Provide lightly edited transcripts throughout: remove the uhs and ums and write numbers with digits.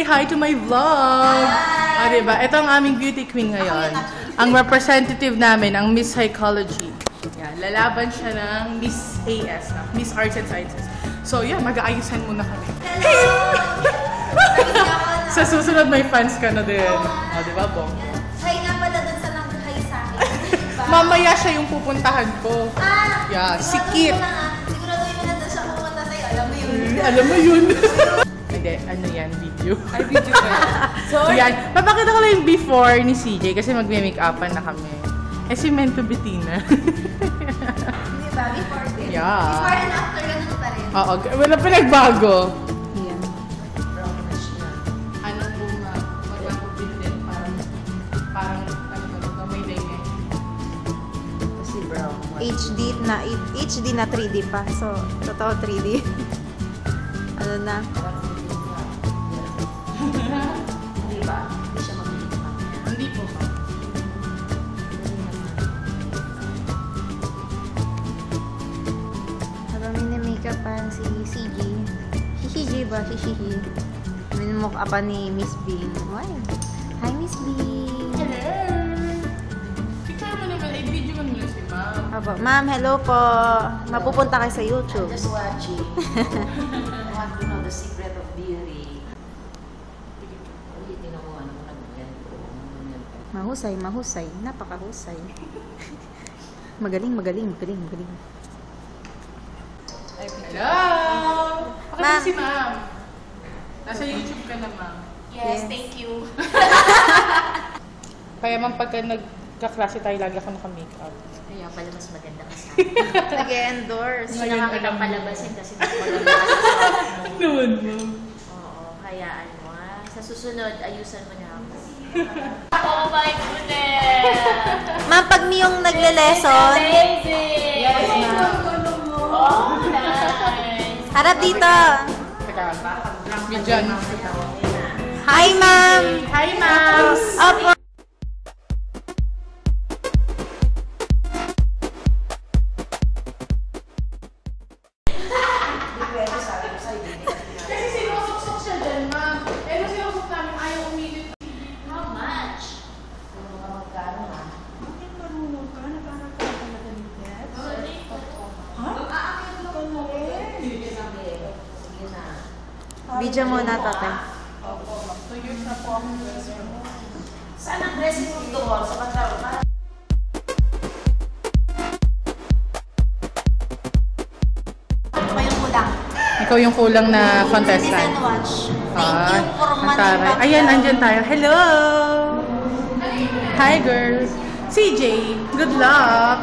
say hi to my vlog. Ah, diba? Ito ang aming beauty queen ngayon. Ang representative namin, ang Miss Psychology. Yan, lalaban siya ng Miss AS, Miss Arts and Sciences. So, yeah, mag-aayusan muna kami. Sa susunod, may fans ka na din. Oh, diba, Bong? Hi nga pala dun sa nag-hi sa akin. Mamaya siya yung pupuntahan ko. Yeah, si Kit. Siguraduhin mo na dun siya pupunta sa'yo. Alam mo yun. Alam mo yun. Hindi, ano yan, video. Ay, video ka. So, yan. Papakita ko lang yung before ni CJ kasi magme-make-upan na kami. Eh, si Mento Bettina. Hindi ba? Before din. Yeah. Before and after, ganun pa rin. Oo, wala pinagbago. Yan. Brown na siya. Ano po nga, magpapabili din, parang, ano, may lenge. Kasi brown. HD na 3D pa. So, totoo 3D. Ano na? Hindi ba? Hindi siya mag-make-up. Hindi po ba? Habang mini-makeupan si CG. Si CG ba? Si CG. Minimukha ni Miss Bing. Hi, Miss Bing. Hello! Picture mo naman, i-video mo nila si Ma'am. Aba, Ma'am, hello po. Mapupunta kayo sa YouTube. I'm just watching. I want to know the secret of beauty. Ulitin ako, ano mo nag-blend ko. Mahusay, mahusay. Napakahusay. Magaling. Hello! Pakita Ma'am. si Ma'am. Nasa YouTube ka na, Ma'am. Yes, Yes. thank you. Kaya Ma'am, pagka nagkaklase tayo, lagi ako naka-makeup. Kaya pala mas maganda ka sa akin. Nag-endorse. Hindi na kami palabasin kasi maganda ka sa suot mo. Naman, Ma'am. Oo, hayaan mo ha. Sa susunod, ayusan mo na ako. Oh my goodness! Ma'am, pag yung nagle-lesson, Amazing! Yes, ma'am. Oh, nice! harap dito. Teka, Bidyan. Hi, Ma'am. Hi, Ma'am! Opo. Kasi sinusuksok siya dyan, Ma'am. Eh, nung sinusok namin, ayaw umilit. How much? Magkano ha? Marunong ka? Nag-aral ka talaga ni Dad? Sorry. Sige na. Video muna, tatay. Opo, Ma'am. 2 years na po ako dress room. Saan ang dressing room doon? Sa Pantaron? Ano ba yung kulang? Ikaw yung kulang na contestant. Listen, watch. Thank you for Taray. money. Ayan, andyan tayo. Hello! Hi, girls! CJ, good luck!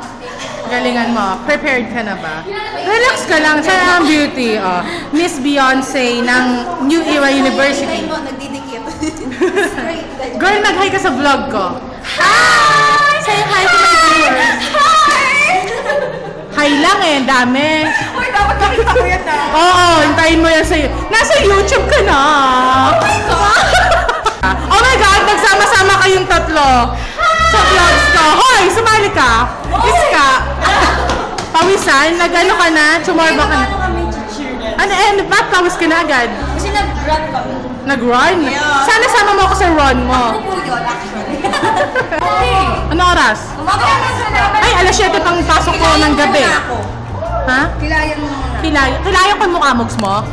Galingan mo. Prepared ka na ba? Relax ka lang. Sana ang beauty. Oh. Miss Beyonce ng New Era University. Mo, nagdidikit. Girl, mag-hi ka sa vlog ko. Hi! Say hi to my viewers. Hi lang eh, dami. Uy, dapat nakita ko yan na. Oo, hintayin mo yan sa'yo. Nasa YouTube ka na. Oh my God, nagsama-sama kayong tatlo sa vlogs ko. Hoy, sumali ka. Iska. Pawisan, nag-ano ka na? Chumorba ka na. Paano kami cheer na? Ano, ba't pawis ka na agad? Kasi nag-run kami. Nag-run? Yeah. Sana sama mo ako sa run mo. Ako po yun, actually. Ano oras? Umaga na sa naman. Ay, alas 7 pang pasok ko ng gabi. Ha? Kilayan mo muna. Kilayan ko yung mukha mogs mo?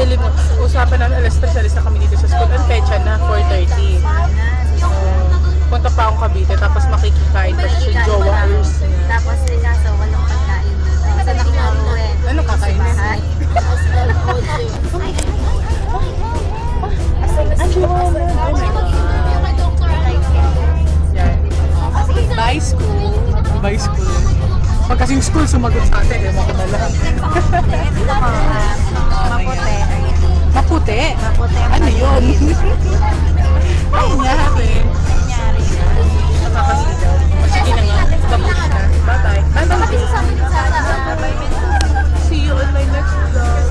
family mo. Usapan namin alas 3, alis na kami dito sa school. Ang pecha na, 4:30. Punta pa akong Cavite, tapos makikikain pa siya sa Jowa Earth. Tapos kaso walang pagkain. Kasi nakauwi. Ano kakain? Yan. Bye school. Bye school. Pag kasing school sumagot sa atin, ewan ko na lang. Maputi. Maputi? Maputi. Ano yun? Ay, nangyari. Nakakasigaw. Sige na nga. Tapos na. Bye-bye. Bye-bye. See you on my next vlog.